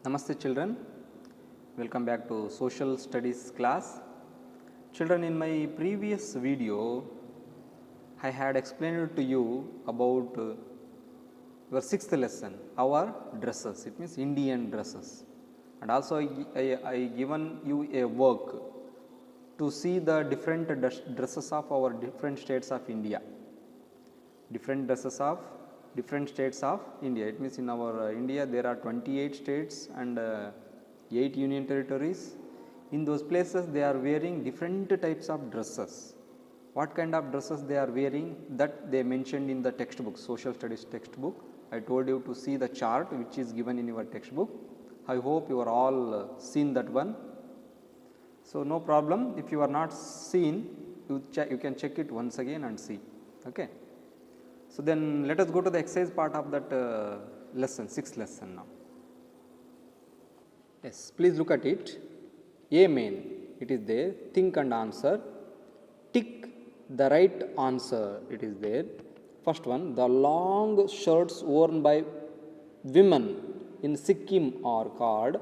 Namaste children, welcome back to social studies class. Children, in my previous video I had explained to you about your sixth lesson, our dresses, it means Indian dresses, and also I given you a work to see the different dresses of our different states of India, different dresses of different states of India. It means in our India there are 28 states and 8 union territories. In those places they are wearing different types of dresses. What kind of dresses they are wearing, that they mentioned in the textbook, social studies textbook. I told you to see the chart which is given in your textbook. I hope you are all seen that one. So no problem, if you are not seen, you can check it once again and see. Okay. So then let us go to the exercise part of that lesson, sixth lesson now. Yes, please look at it. A main, it is there. Think and answer. Tick the right answer. It is there. First one, the long shirts worn by women in Sikkim are called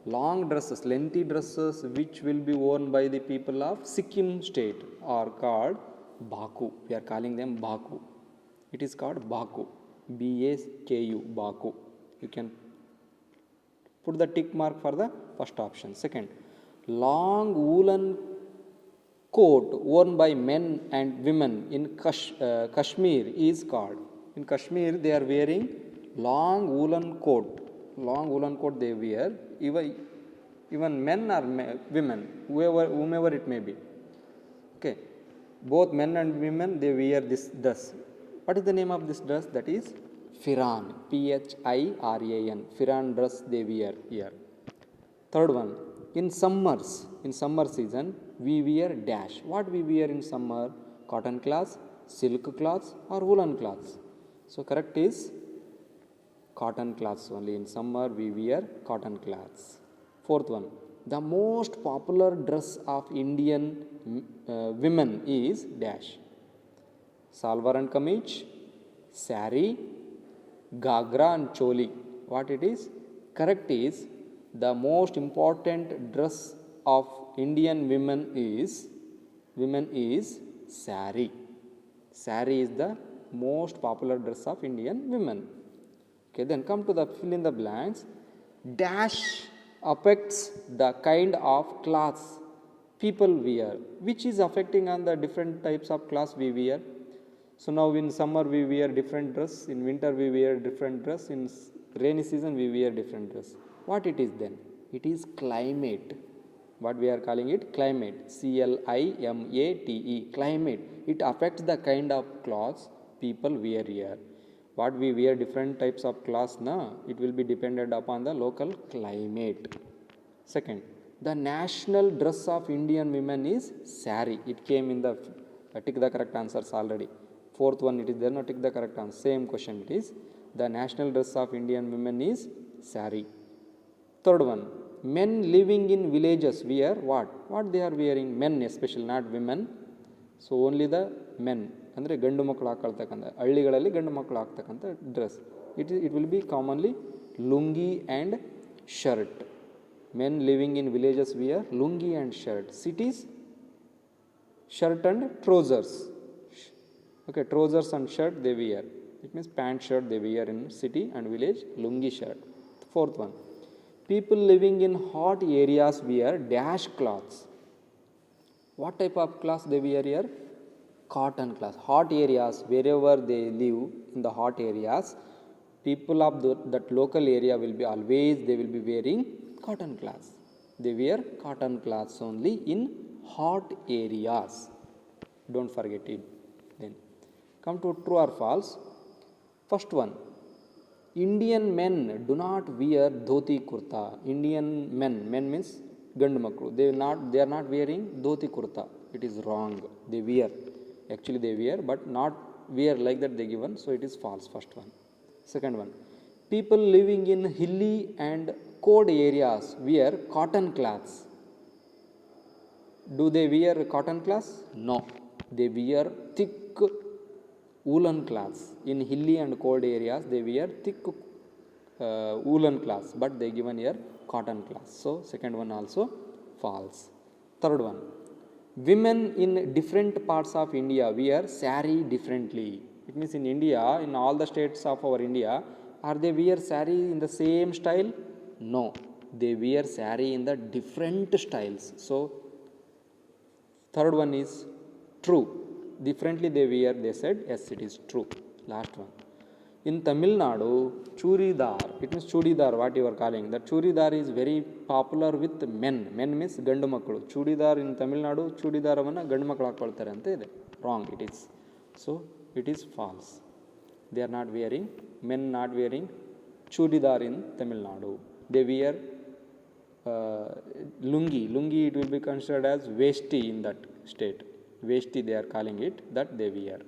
long dresses, lengthy dresses which will be worn by the people of Sikkim state are called Baku. We are calling them Baku. It is called Baku, B-A-K-U, Baku. You can put the tick mark for the first option. Second, long woolen coat worn by men and women in Kashmir is called. In Kashmir they are wearing long woolen coat. Long woolen coat they wear, even men or women, whomever it may be. Okay, both men and women they wear this dress. What is the name of this dress? That is Firan, P-H-I-R-A-N, Firan dress they wear here. Third one, in summer season, we wear dash. What we wear in summer? Cotton cloths, silk cloths or woolen cloths. So correct is cotton cloths only. In summer we wear cotton cloths. Fourth one, the most popular dress of Indian women is dash. Salwar and kameez, sari, gagra and choli. What it is? Correct is the most important dress of Indian women is sari. Sari is the most popular dress of Indian women. Okay, then come to the fill in the blanks. Dash affects the kind of clothes people wear. Which is affecting on the different types of clothes we wear? So now in summer we wear different dress, in winter we wear different dress, in rainy season we wear different dress. What it is then? It is climate. What we are calling it? Climate. C-L-I-M-A-T-E. Climate. It affects the kind of clothes people wear here. What we wear different types of clothes now, it will be dependent upon the local climate. Second, the national dress of Indian women is sari. It came in the tick the correct answers already. Fourth one, it is there, not tick the correct answer. Same question it is. The national dress of Indian women is sari. Third one, men living in villages wear what? What they are wearing? Men especially, not women. So only the men. ಅಂದರೆ ಗಂಡು ಮಕ್ಕಳು ಹಾಕೊಳ್ತಕ್ಕಂಥ ಹಳ್ಳಿಗಳಲ್ಲಿ ಗಂಡು ಮಕ್ಕಳು ಹಾಕ್ತಕ್ಕಂಥ dress it will be commonly lungi and shirt. Men living in villages wear lungi and shirt. Cities shirt and trousers. Okay, trousers and shirt they wear. It means pant shirt they wear in city and village, lungi shirt. Fourth one, people living in hot areas wear dash cloths. What type of cloths they wear here? Cotton cloths. Hot areas, wherever they live in the hot areas, people of that local area will be always they will be wearing cotton cloths. They wear cotton cloths only in hot areas. Don't forget it. Then come to true or false. First one, Indian men do not wear dhoti kurta. Indian men means gandu maklu, they are not wearing dhoti kurta. It is wrong. They wear, actually they wear, but not wear like that they given, so it is false. First one. Second one, people living in hilly and cold areas wear cotton cloths. Do they wear cotton cloths? No. They wear thick woolen cloths. In hilly and cold areas, they wear thick woolen cloths, but they given here cotton cloths. So second one also false. Third one, women in different parts of India wear sari differently. It means in India, in all the states of our India, are they wear sari in the same style? No, they wear sari in the different styles. So third one is true. Differently they wear, they said, yes, it is true. Last one. In Tamil Nadu, churidar, it means chudidar, what you are calling. That churidar is very popular with men. Men means gandu makkalu. Chudidar in Tamil Nadu, chudidaravana gandu makkalu hakkoltare anta ide. Wrong it is. So it is false. They are not wearing, men not wearing chudidar in Tamil Nadu. They wear lungi. Lungi it will be considered as vesti in that state. Vesti they are calling it, that they wear.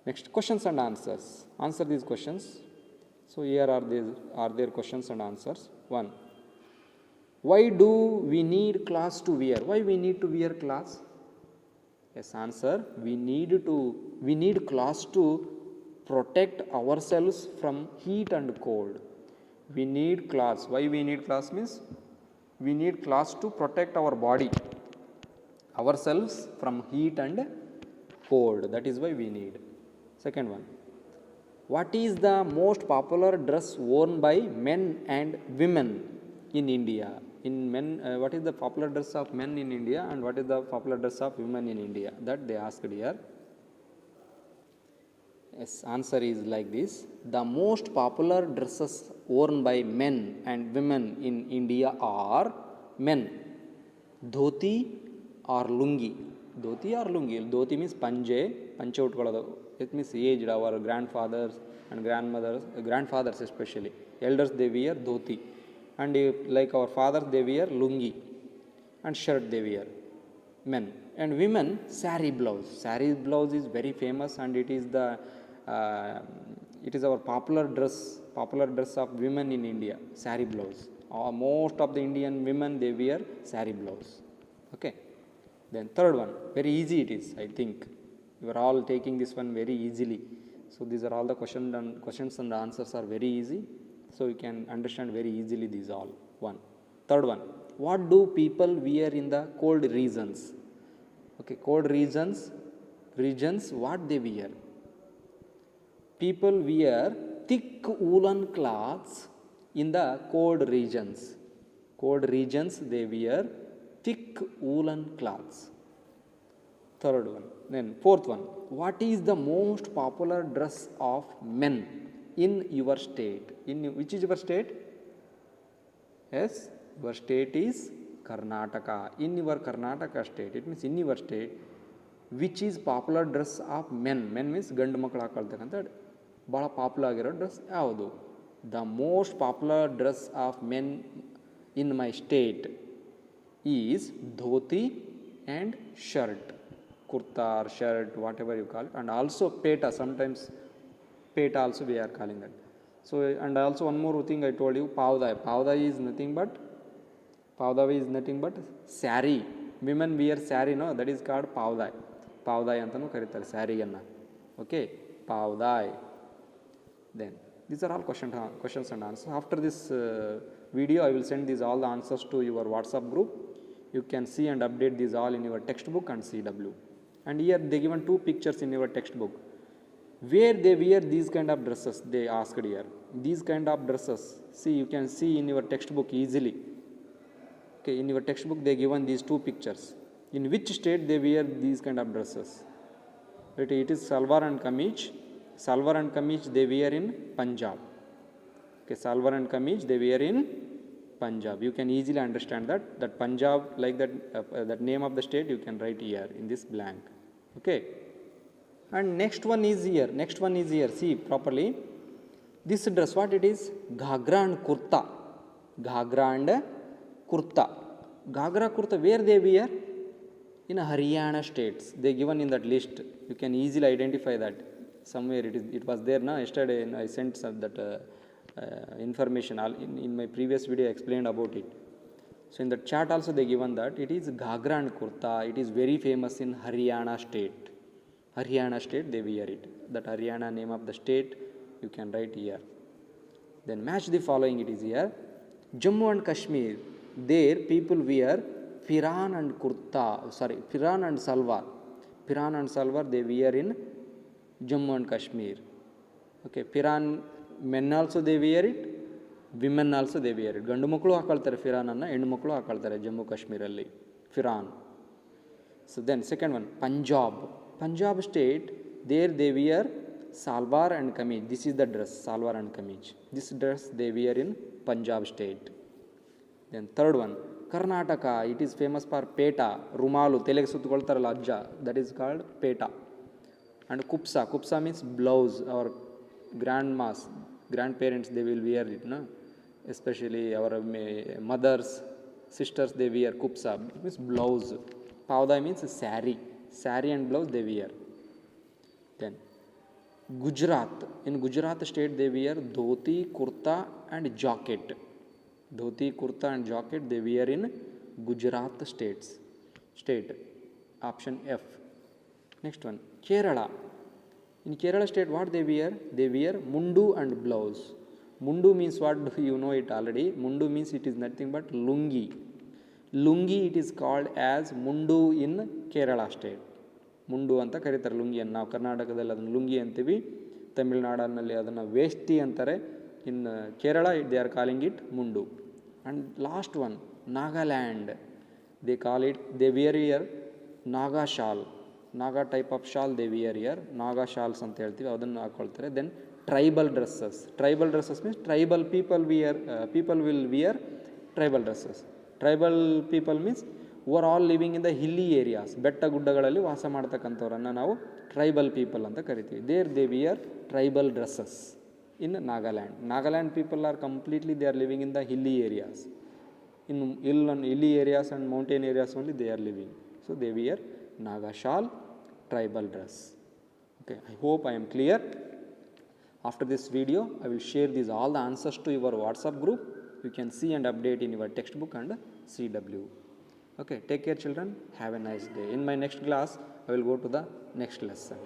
Next, questions and answers. Answer these questions. So here are their questions and answers. 1. Why do we need cloths to wear? Why we need to wear cloths? Yes, answer. We need cloths to protect ourselves from heat and cold. We need cloths. Why we need cloths means we need cloths to protect our body, ourselves from heat and cold. That is why we need. Second one, what is the most popular dress worn by men and women in India? In men, what is the popular dress of men in India and what is the popular dress of women in India? That they asked here. Yes, answer is like this. The most popular dresses worn by men and women in India are men, dhoti or lungi. Dhoti or lungi. Dhoti means panche utkoladu. It means aged, our grandfathers and grandfathers especially. Elders they wear dhoti. And like our fathers they wear lungi and shirt they wear. Men. And women, sari blouse. Sari blouse is very famous and it is our popular dress of women in India. Sari blouse. Most of the Indian women they wear sari blouse. Okay. Then third one, very easy it is, I think. You are all taking this one very easily. So these are all the questions and the answers are very easy. So you can understand very easily these all. One. Third one, what do people wear in the cold regions? Okay, cold regions, what they wear? People wear thick woolen cloths in the cold regions. Cold regions they wear thick woolen cloths. Third one. Then fourth one. What is the most popular dress of men in your state? In which is your state? Yes, your state is Karnataka. In your Karnataka state, it means in your state, which is popular dress of men? Men means gandu makkalu hakoltಕ್ಕಂತ ಬಹಳ popular ಆಗಿರೋ dress ಯಾವುದು? The most popular dress of men in my state is dhoti and shirt. Kurta or shirt, whatever you call it, and also peta. Sometimes peta also we are calling that. So and also one more thing I told you, pavdai. Pavdai is nothing but sari. Women wear sari, no? That is called pavdai. Pavdai antanu karitare sari anna. Okay, pavdai. Then these are all questions and answers. After this video, I will send these all the answers to your WhatsApp group. You can see and update these all in your textbook and CW. And here they given two pictures in your textbook. Where they wear these kind of dresses, they asked here. These kind of dresses, see, you can see in your textbook easily. Okay, in your textbook they given these two pictures. In which state they wear these kind of dresses? It is salwar and kameez. Salwar and kameez they wear in Punjab. Okay, salwar and kameez they wear in Punjab. You can easily understand that Punjab, like that name of the state, you can write here in this blank. Okay. And next one is here. See properly. This dress, what it is? Ghagra and kurta. Ghagra and kurta. Ghagra kurta, where they wear? In Haryana states. They given in that list. You can easily identify that. Somewhere it was there. Na? Yesterday I sent that information. In my previous video I explained about it. So in the chart also they given that it is Ghagra and kurta. It is very famous in Haryana state. Haryana state they wear it. That Haryana name of the state you can write here. Then match the following, it is here. Jammu and Kashmir, there people wear firan and kurta, firan and salwar. Firan and salwar they wear in Jammu and Kashmir. Okay, firan men also they wear it, women also they wear it. ಗಂಡು ಮಕ್ಕಳು ಹಾಕೊಳ್ತಾರೆ ಫಿರಾನ್ ಅನ್ನ, ಹೆಣ್ಣು ಮಕ್ಕಳು ಹಾಕೊಳ್ತಾರೆ Jammu ಕಾಶ್ಮೀರಲ್ಲಿ ಫಿರಾನ್. So then second one, Punjab state, there they wear salwar and kameez. This is the dress, salwar and kameez. This dress they wear in Punjab state. Then third one, Karnataka, it is famous for peta, rumalu, ತೆಲೆಗೆ ಸುತ್ತಕೊಳ್ತಾರಲ್ಲ ಅಜ್ಜ, that is called peta. And kupsa means blouse. Our grandparents they will wear it, no? Especially our mothers, sisters, they wear kupsa, it means blouse. Pavda means sari and blouse they wear. Then Gujarat, in Gujarat state they wear dhoti, kurta and jacket. Dhoti, kurta and jacket they wear in Gujarat state. Option F. Next one, Kerala. In Kerala state what they wear? They wear mundu and blouse. Mundu means what? You know it already. Mundu means it is nothing but lungi. Lungi it is called as mundu in Kerala state. ಮುಂಡು ಅಂತ ಕರೀತಾರೆ ಲುಂಗಿಯನ್ನು. ನಾವು ಕರ್ನಾಟಕದಲ್ಲಿ ಅದನ್ನು ಲುಂಗಿ ಅಂತೀವಿ, ತಮಿಳುನಾಡಿನಲ್ಲಿ ಅದನ್ನು ವೇಷ್ಟಿ ಅಂತಾರೆ. In Kerala they are calling it mundu. And last one, Nagaland, they call it, they wear here Naga shawl. Naga type of shawl they wear here, Naga shawls ಅಂತ ಹೇಳ್ತೀವಿ, ಅದನ್ನು ಹಾಕ್ಕೊಳ್ತಾರೆ. Then tribal dresses means tribal people will wear tribal dresses. Tribal people means overall living in the hilly areas, ಬೆಟ್ಟ ಗುಡ್ಡಗಳಲ್ಲಿ ವಾಸ ಮಾಡ್ತಕ್ಕಂಥವ್ರನ್ನು ನಾವು tribal people ಅಂತ ಕರಿತೀವಿ. There they wear tribal dresses in Nagaland people are completely they are living in the hilly areas. In hilly areas and mountain areas only they are living. So they wear Naga shawl, tribal dress. Okay, I hope I am clear. After this video, I will share all the answers to your WhatsApp group. You can see and update in your textbook and CW. Okay, take care children. Have a nice day. In my next class, I will go to the next lesson.